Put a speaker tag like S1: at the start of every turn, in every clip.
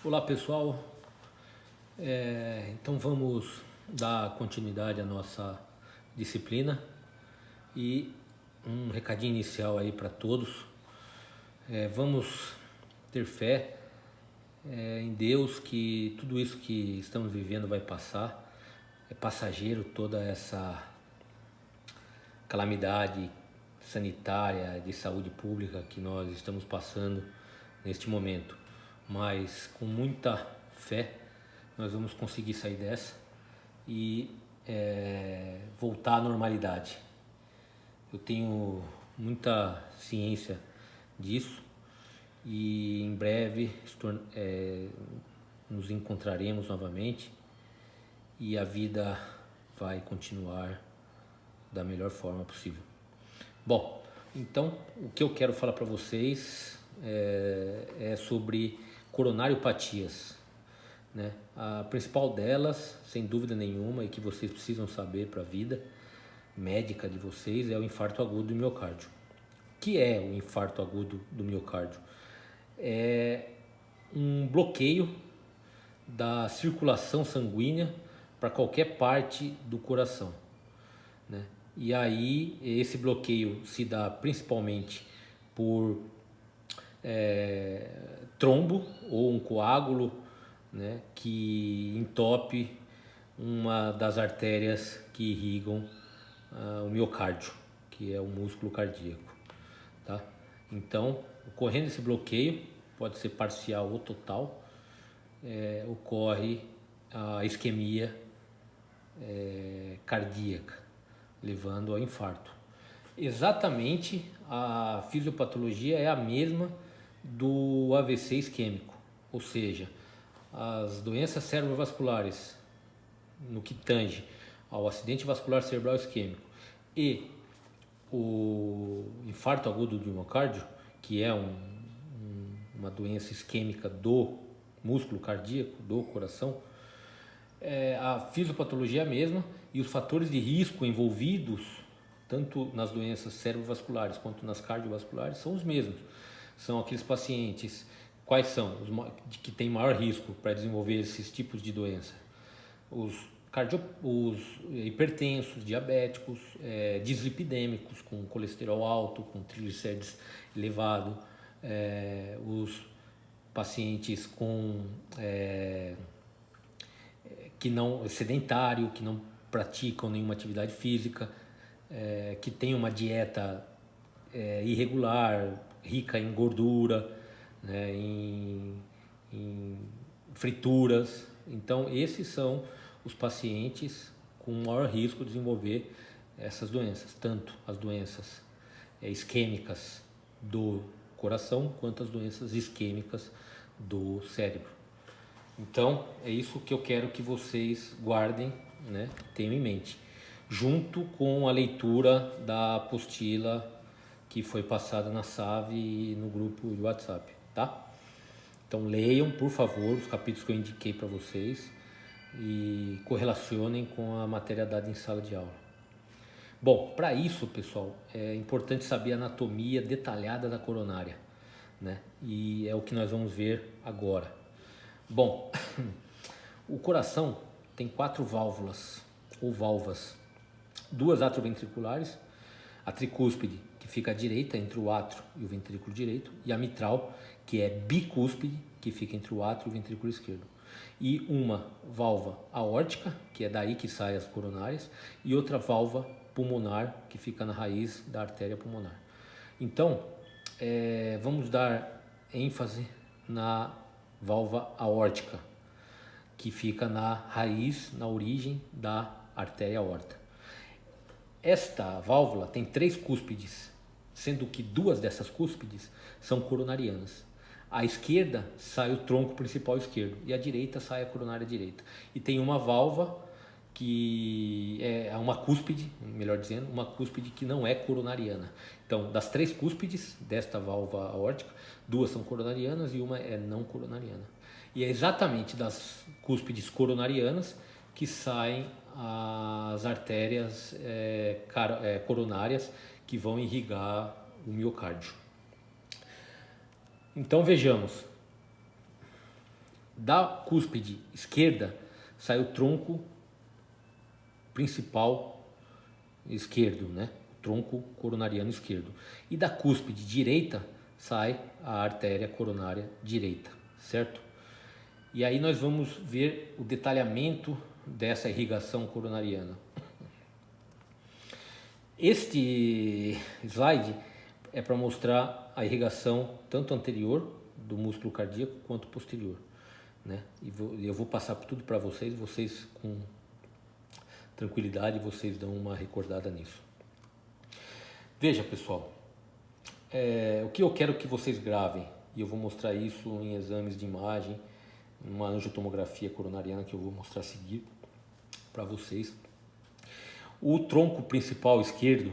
S1: Olá pessoal, então vamos dar continuidade à nossa disciplina e um recadinho inicial aí para todos. Vamos ter fé em Deus que tudo isso que estamos vivendo vai passar, é passageiro toda essa calamidade sanitária de saúde pública que nós estamos passando neste momento, mas com muita fé nós vamos conseguir sair dessa e voltar à normalidade. Eu tenho muita ciência disso e em breve nos encontraremos novamente e a vida vai continuar da melhor forma possível. Bom, então o que eu quero falar para vocês é sobre coronariopatias, né? A principal delas, sem dúvida nenhuma, e que vocês precisam saber para a vida médica de vocês, é o infarto agudo do miocárdio. O que é o infarto agudo do miocárdio? É um bloqueio da circulação sanguínea para qualquer parte do coração, né? E aí esse bloqueio se dá principalmente por trombo ou um coágulo, né, que entope uma das artérias que irrigam o miocárdio, que é o músculo cardíaco, tá? Então, ocorrendo esse bloqueio, pode ser parcial ou total, ocorre a isquemia cardíaca, levando ao infarto. Exatamente, a fisiopatologia é a mesma do AVC isquêmico, ou seja, as doenças cerebrovasculares no que tange ao acidente vascular cerebral isquêmico e o infarto agudo do miocárdio, que é uma doença isquêmica do músculo cardíaco, do coração, a fisiopatologia é a mesma e os fatores de risco envolvidos, tanto nas doenças cerebrovasculares quanto nas cardiovasculares, são os mesmos. São aqueles pacientes, quais são os que têm maior risco para desenvolver esses tipos de doença? Os hipertensos, diabéticos, dislipidêmicos, com colesterol alto, com triglicérides elevado, os pacientes com que não sedentário, que não praticam nenhuma atividade física, que tem uma dieta irregular, rica em gordura, né, em frituras. Então esses são os pacientes com maior risco de desenvolver essas doenças, tanto as doenças isquêmicas do coração quanto as doenças isquêmicas do cérebro. Então é isso que eu quero que vocês guardem, né, tenham em mente, junto com a leitura da apostila que foi passada na SAV e no grupo de WhatsApp, tá? Então leiam, por favor, os capítulos que eu indiquei para vocês e correlacionem com a matéria dada em sala de aula. Bom, para isso, pessoal, é importante saber a anatomia detalhada da coronária, né? E é o que nós vamos ver agora. Bom, o coração tem 4 válvulas ou valvas, 2 atrioventriculares, a tricúspide, que fica à direita entre o átrio e o ventrículo direito, e a mitral, que é bicúspide, que fica entre o átrio e o ventrículo esquerdo. E uma válvula aórtica, que é daí que saem as coronárias, e outra válvula pulmonar, que fica na raiz da artéria pulmonar. Então, vamos dar ênfase na válvula aórtica, que fica na raiz, na origem da artéria aorta. Esta válvula tem 3 cúspides, sendo que 2 dessas cúspides são coronarianas. À esquerda sai o tronco principal esquerdo e à direita sai a coronária direita. E tem uma válvula que é uma cúspide, melhor dizendo, uma cúspide que não é coronariana. Então, das 3 cúspides desta válvula aórtica, 2 são coronarianas e uma é não coronariana. E é exatamente das cúspides coronarianas que saem as artérias coronárias que vão irrigar o miocárdio. Então vejamos, Da cúspide esquerda sai o tronco principal esquerdo, né? O tronco coronariano esquerdo. E da cúspide direita sai a artéria coronária direita, certo? E aí nós vamos ver o detalhamento dessa irrigação coronariana. Este slide é para mostrar a irrigação tanto anterior do músculo cardíaco quanto posterior, né? E eu vou passar tudo para vocês com tranquilidade, vocês dão uma recordada nisso. Veja, pessoal, o que eu quero que vocês gravem, e eu vou mostrar isso em exames de imagem, uma angiotomografia coronariana que eu vou mostrar a seguir para vocês. O tronco principal esquerdo,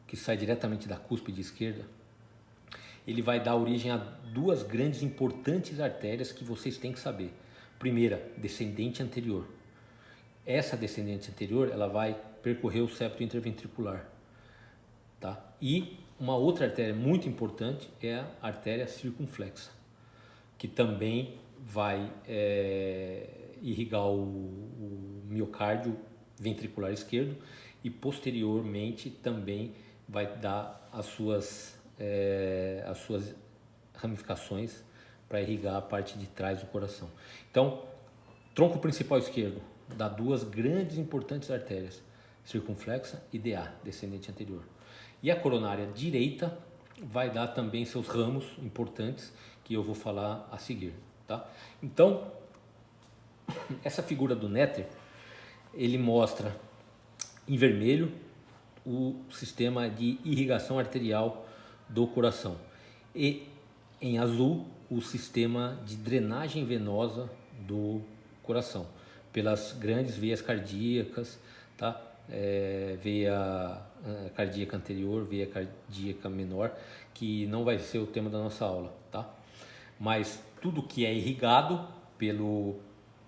S1: que sai diretamente da cúspide esquerda, ele vai dar origem a duas grandes importantes artérias que vocês têm que saber. Primeira, descendente anterior. Essa descendente anterior, ela vai percorrer o septo interventricular, tá? E uma outra artéria muito importante é a artéria circunflexa, que também vai irrigar o miocárdio ventricular esquerdo e posteriormente também vai dar as suas ramificações para irrigar a parte de trás do coração. Então, tronco principal esquerdo dá duas grandes e importantes artérias, circunflexa e DA, descendente anterior. E a coronária direita vai dar também seus ramos importantes que eu vou falar a seguir, tá? Então, essa figura do Netter, ele mostra em vermelho o sistema de irrigação arterial do coração e em azul o sistema de drenagem venosa do coração pelas grandes veias cardíacas, tá? Veia cardíaca anterior, veia cardíaca menor, que não vai ser o tema da nossa aula, tá? Mas tudo que é irrigado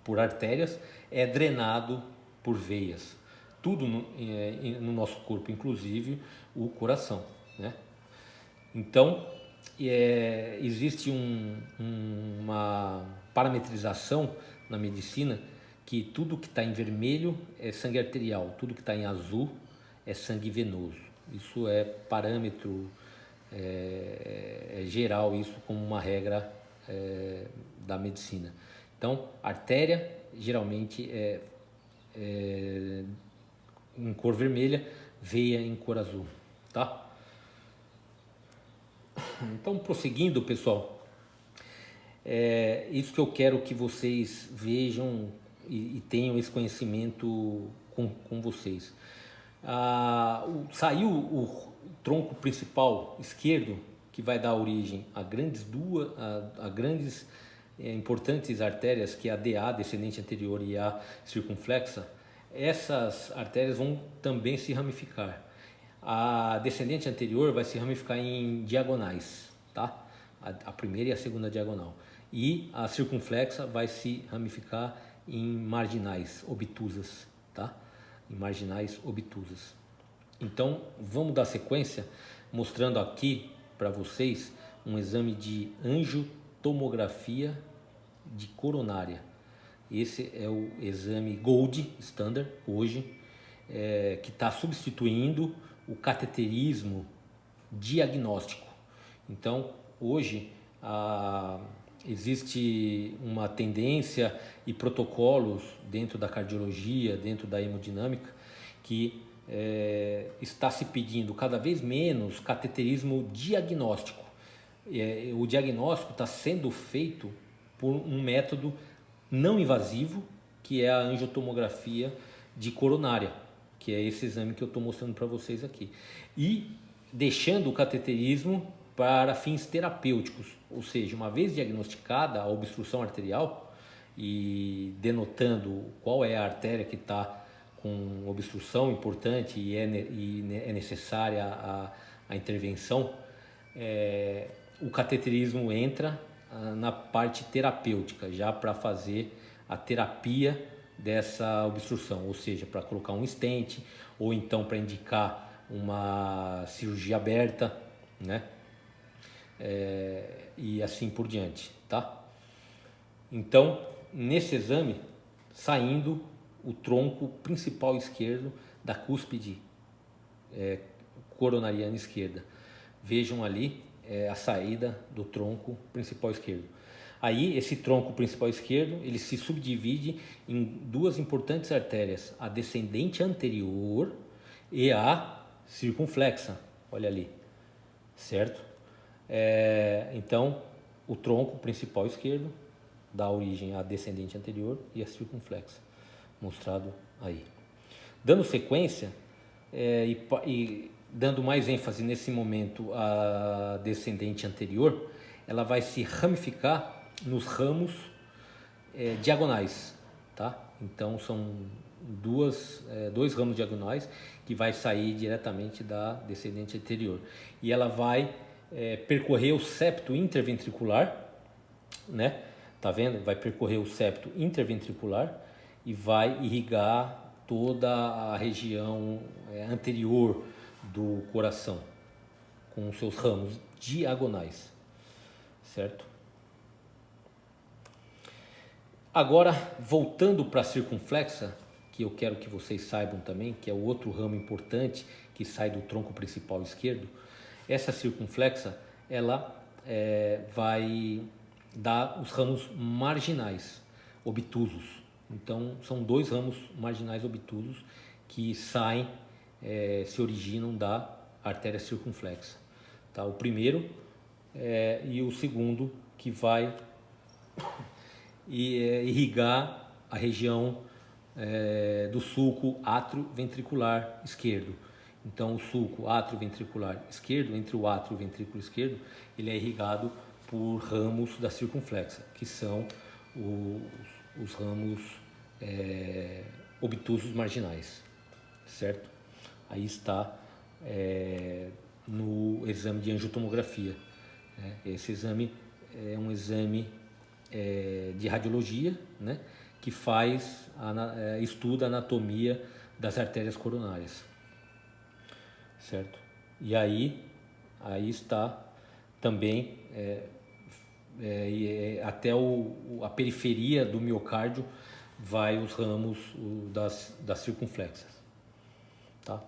S1: por artérias é drenado por veias. Tudo no nosso corpo, inclusive o coração, né? Então, existe uma parametrização na medicina que tudo que está em vermelho é sangue arterial, tudo que está em azul é sangue venoso. Isso é parâmetro geral, isso como uma regra da medicina. Então, artéria geralmente em cor vermelha, veia em cor azul, tá? Então, prosseguindo, pessoal, isso que eu quero que vocês vejam e tenham esse conhecimento com vocês. Saiu o tronco principal esquerdo, que vai dar origem a grandes importantes artérias, que é a DA, descendente anterior, e a circunflexa. Essas artérias vão também se ramificar. A descendente anterior vai se ramificar em diagonais, tá? A primeira e a segunda diagonal. E a circunflexa vai se ramificar em marginais obtusas, tá? Em marginais obtusas. Então, vamos dar sequência mostrando aqui para vocês um exame de angiotomografia de coronária. Esse é o exame Gold Standard hoje, que está substituindo o cateterismo diagnóstico. Então, hoje existe uma tendência e protocolos dentro da cardiologia, dentro da hemodinâmica, que está se pedindo cada vez menos cateterismo diagnóstico. O diagnóstico está sendo feito por um método não invasivo, que é a angiotomografia de coronária, que é esse exame que eu estou mostrando para vocês aqui, e deixando o cateterismo para fins terapêuticos, ou seja, uma vez diagnosticada a obstrução arterial e denotando qual é a artéria que está com obstrução importante e é necessária a intervenção, o cateterismo entra na parte terapêutica, já para fazer a terapia dessa obstrução, ou seja, para colocar um stent ou então para indicar uma cirurgia aberta, né? E assim por diante, tá? Então, nesse exame, saindo o tronco principal esquerdo da cúspide coronariana esquerda. Vejam ali a saída do tronco principal esquerdo. Aí, esse tronco principal esquerdo, ele se subdivide em duas importantes artérias, a descendente anterior e a circunflexa, olha ali, certo? Então, o tronco principal esquerdo dá origem à descendente anterior e à circunflexa, mostrado aí. Dando sequência e dando mais ênfase nesse momento à descendente anterior, ela vai se ramificar nos ramos diagonais, tá? Então são dois ramos diagonais que vai sair diretamente da descendente anterior e ela vai percorrer o septo interventricular, né? Tá vendo? Vai percorrer o septo interventricular e vai irrigar toda a região anterior do coração com seus ramos diagonais, certo? Agora, voltando para a circunflexa, que eu quero que vocês saibam também, que é o outro ramo importante que sai do tronco principal esquerdo, essa circunflexa, ela vai dar os ramos marginais, obtusos. Então, são dois ramos marginais obtusos que saem, se originam da artéria circunflexa. Tá? O primeiro e o segundo que vai irrigar a região do sulco atrioventricular esquerdo. Então, o sulco atrioventricular esquerdo, entre o átrio e o ventrículo esquerdo, ele é irrigado por ramos da circunflexa, que são os ramos obtusos marginais, certo? Aí está no exame de angiotomografia. Esse exame é um exame de radiologia, né, que estuda a anatomia das artérias coronárias, certo? E aí está também até a periferia do miocárdio vai os ramos das circunflexas, tá?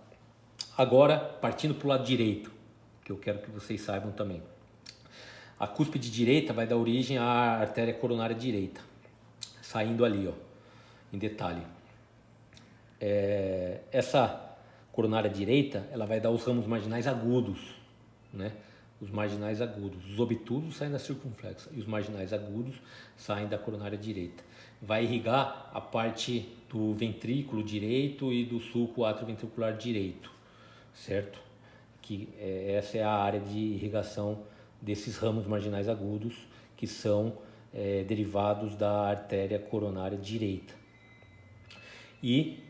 S1: Agora, partindo para o lado direito, que eu quero que vocês saibam também. A cúspide direita vai dar origem à artéria coronária direita, saindo ali, ó, em detalhe. Essa coronária direita, ela vai dar os ramos marginais agudos, né? Os marginais agudos, os obtusos saem da circunflexa e os marginais agudos saem da coronária direita. Vai irrigar a parte do ventrículo direito e do sulco atrioventricular direito, certo? Que essa é a área de irrigação desses ramos marginais agudos que são derivados da artéria coronária direita. E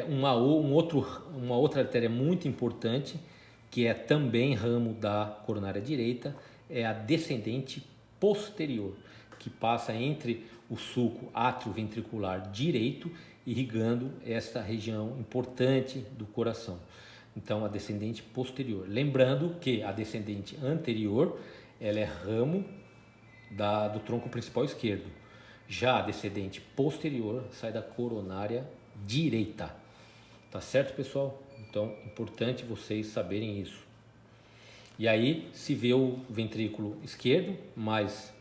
S1: uma outra artéria muito importante, que é também ramo da coronária direita, é a descendente posterior, que passa entre o sulco atrioventricular direito, irrigando esta região importante do coração. Então, a descendente posterior. Lembrando que a descendente anterior, ela é ramo do tronco principal esquerdo. Já a descendente posterior sai da coronária direita. Tá certo, pessoal? Então, importante vocês saberem isso. E aí se vê o ventrículo esquerdo mais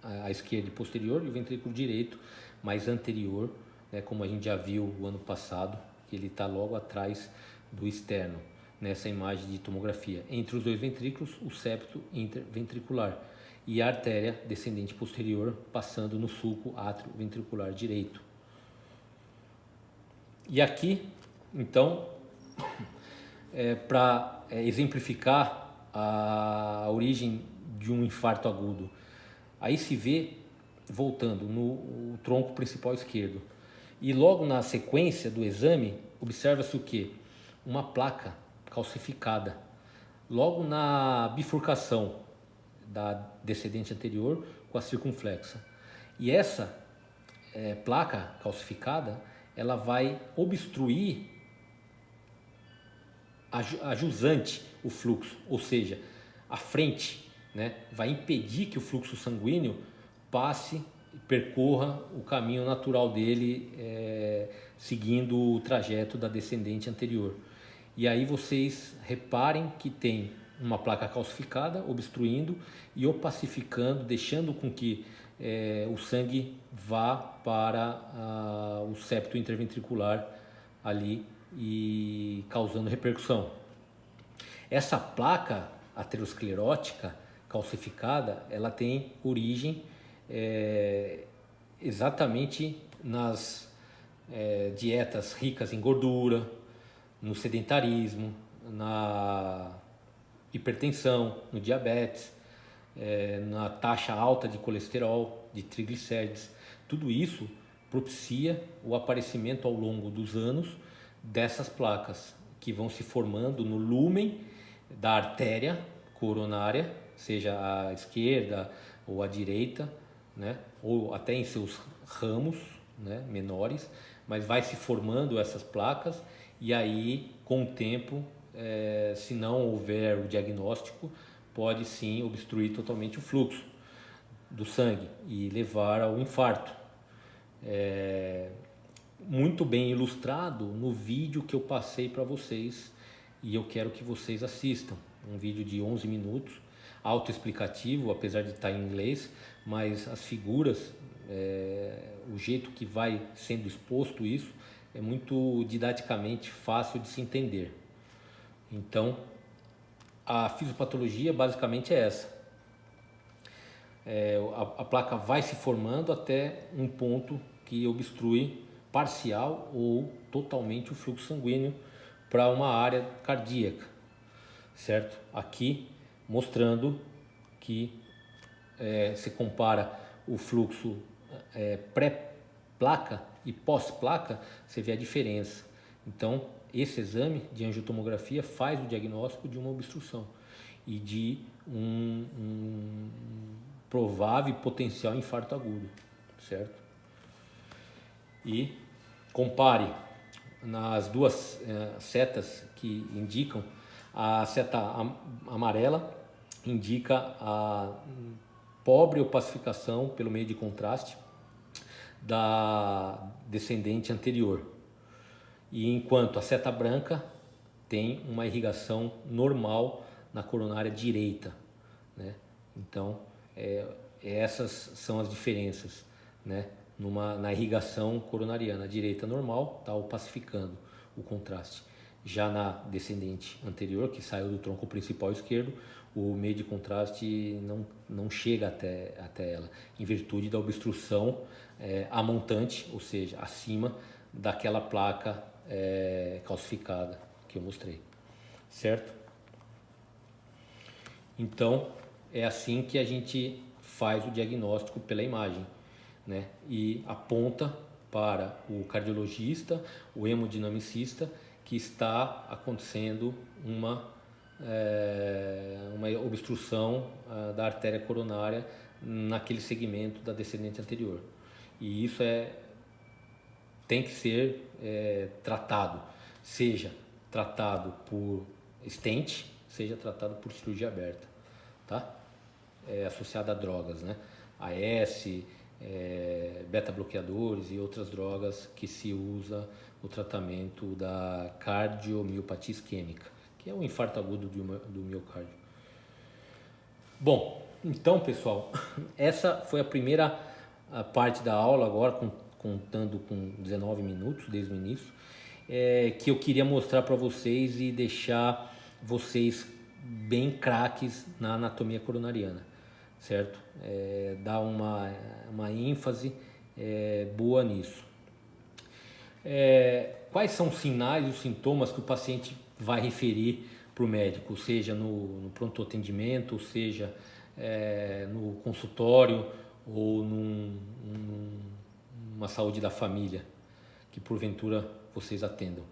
S1: a esquerda e posterior, e o ventrículo direito mais anterior, né, como a gente já viu o ano passado, que ele está logo atrás do externo, nessa imagem de tomografia. Entre os dois ventrículos, o septo interventricular e a artéria descendente posterior passando no sulco atrioventricular direito. E aqui, então, para exemplificar a origem de um infarto agudo, aí se vê, voltando, no tronco principal esquerdo. E logo na sequência do exame, observa-se o quê? Uma placa calcificada, logo na bifurcação da descendente anterior com a circunflexa. E essa placa calcificada, ela vai obstruir a jusante, o fluxo, ou seja, a frente, né, vai impedir que o fluxo sanguíneo passe percorra o caminho natural dele, seguindo o trajeto da descendente anterior. E aí vocês reparem que tem uma placa calcificada obstruindo e opacificando, deixando com que o sangue vá para o septo interventricular ali e causando repercussão. Essa placa aterosclerótica calcificada, ela tem origem exatamente nas dietas ricas em gordura, no sedentarismo, na hipertensão, no diabetes, na taxa alta de colesterol, de triglicérides. Tudo isso propicia o aparecimento ao longo dos anos dessas placas que vão se formando no lúmen da artéria coronária, seja a esquerda ou a direita, né? Ou até em seus ramos, né, menores, mas vai se formando essas placas e aí com o tempo, se não houver o diagnóstico, pode sim obstruir totalmente o fluxo do sangue e levar ao infarto. Muito bem ilustrado no vídeo que eu passei para vocês e eu quero que vocês assistam. Um vídeo de 11 minutos, autoexplicativo, apesar de estar em inglês, mas as figuras, o jeito que vai sendo exposto isso, é muito didaticamente fácil de se entender. Então, a fisiopatologia basicamente é essa. A placa vai se formando até um ponto que obstrui parcial ou totalmente o fluxo sanguíneo para uma área cardíaca, certo? Aqui mostrando que se compara o fluxo pré-placa e pós-placa, você vê a diferença. Então, esse exame de angiotomografia faz o diagnóstico de uma obstrução e de um provável e potencial infarto agudo, certo? E compare nas duas setas que indicam, a seta amarela indica a pobre opacificação pelo meio de contraste da descendente anterior, e enquanto a seta branca tem uma irrigação normal na coronária direita, né? Então, essas são as diferenças, né? Na irrigação coronariana, a direita normal está opacificando o contraste. Já na descendente anterior, que saiu do tronco principal esquerdo, o meio de contraste não chega até ela, em virtude da obstrução amontante, ou seja, acima daquela placa calcificada que eu mostrei, certo? Então, é assim que a gente faz o diagnóstico pela imagem, né? E aponta para o cardiologista, o hemodinamicista, que está acontecendo uma obstrução da artéria coronária naquele segmento da descendente anterior. E isso tem que ser tratado, seja tratado por stent, seja tratado por cirurgia aberta, tá? Associada a drogas, né? AS, beta-bloqueadores e outras drogas que se usa no tratamento da cardiomiopatia isquêmica, que é o infarto agudo do miocárdio. Bom, então pessoal, essa foi a primeira parte da aula, agora contando com 19 minutos desde o início, que eu queria mostrar para vocês e deixar vocês bem craques na anatomia coronariana, certo? Dar uma ênfase boa nisso. Quais são os sinais e os sintomas que o paciente vai referir para o médico, seja no pronto atendimento, seja no consultório ou numa saúde da família que porventura vocês atendam?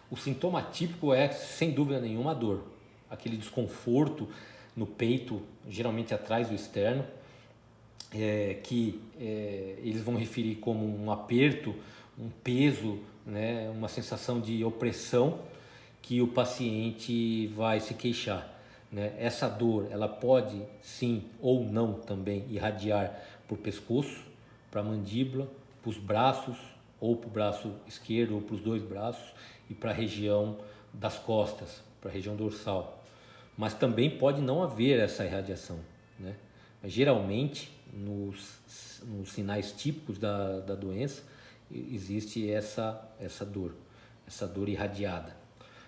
S1: O sintoma típico é, sem dúvida nenhuma, a dor, aquele desconforto no peito, geralmente atrás do externo, que eles vão referir como um aperto, um peso, né, uma sensação de opressão que o paciente vai se queixar, né? Essa dor, ela pode sim ou não também irradiar por pescoço, para a mandíbula, para os braços, ou para o braço esquerdo ou para os dois braços, e para a região das costas, para a região dorsal. Mas também pode não haver essa irradiação, né? Mas, geralmente, nos sinais típicos da doença, existe essa dor irradiada,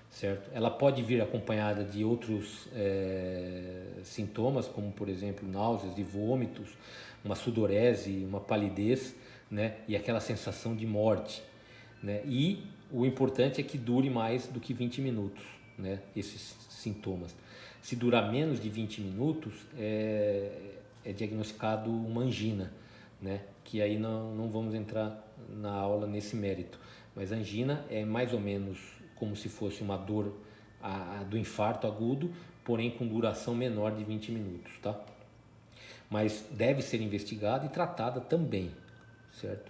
S1: certo? Ela pode vir acompanhada de outros sintomas, como por exemplo náuseas e vômitos, uma sudorese, uma palidez, né? E aquela sensação de morte, né? E o importante é que dure mais do que 20 minutos, né? Esses sintomas. Se durar menos de 20 minutos, é diagnosticado uma angina, né? Que aí não vamos entrar na aula nesse mérito. Mas a angina é mais ou menos como se fosse uma dor do infarto agudo, porém com duração menor de 20 minutos, tá? Mas deve ser investigada e tratada também, certo?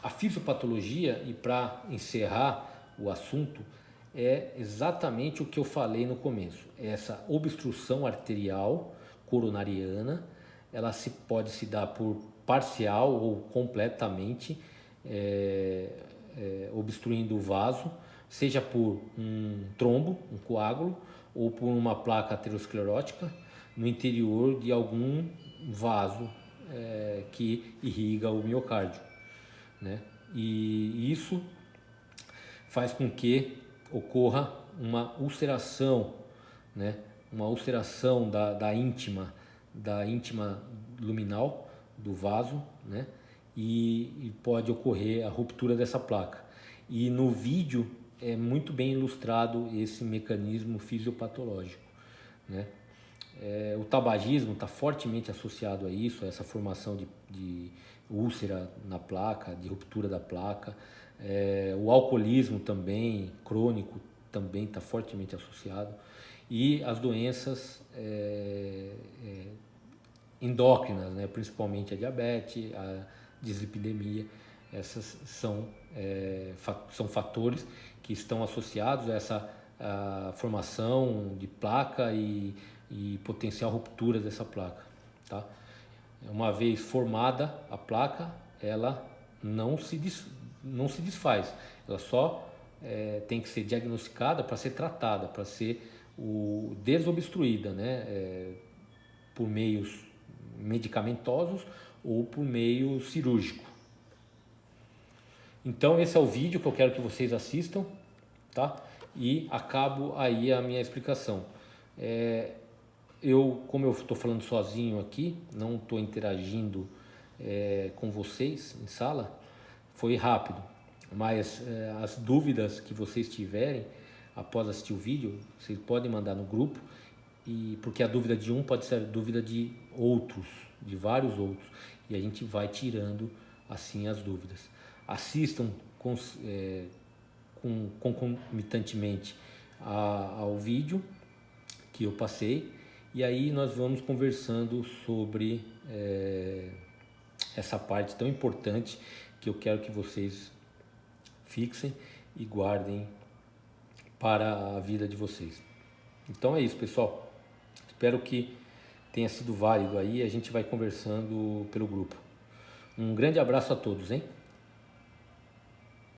S1: A fisiopatologia, e para encerrar o assunto, é exatamente o que eu falei no começo. Essa obstrução arterial coronariana, ela pode se dar por parcial ou completamente obstruindo o vaso, seja por um trombo, um coágulo, ou por uma placa aterosclerótica no interior de algum vaso que irriga o miocárdio, né? E isso faz com que ocorra uma ulceração, né? Uma ulceração da íntima luminal do vaso, né? E pode ocorrer a ruptura dessa placa. E no vídeo é muito bem ilustrado esse mecanismo fisiopatológico, né? O tabagismo está fortemente associado a isso, a essa formação de úlcera na placa, de ruptura da placa. O alcoolismo também, crônico, também está fortemente associado. E as doenças endócrinas, né? Principalmente a diabetes, a dislipidemia. Essas são fatores que estão associados a essa formação de placa e potencial ruptura dessa placa, tá? Uma vez formada a placa, ela não se desfaz, ela só tem que ser diagnosticada para ser tratada, para ser desobstruída, né? Por meios medicamentosos ou por meio cirúrgico. Então esse é o vídeo que eu quero que vocês assistam, tá? E acabo aí a minha explicação. Como eu estou falando sozinho aqui, não estou interagindo com vocês em sala, foi rápido, mas as dúvidas que vocês tiverem após assistir o vídeo, vocês podem mandar no grupo, porque a dúvida de um pode ser a dúvida de outros, de vários outros, e a gente vai tirando assim as dúvidas. Assistam concomitantemente ao vídeo que eu passei, e aí nós vamos conversando sobre essa parte tão importante que eu quero que vocês fixem e guardem para a vida de vocês. Então é isso, pessoal. Espero que tenha sido válido aí. A gente vai conversando pelo grupo. Um grande abraço a todos, hein?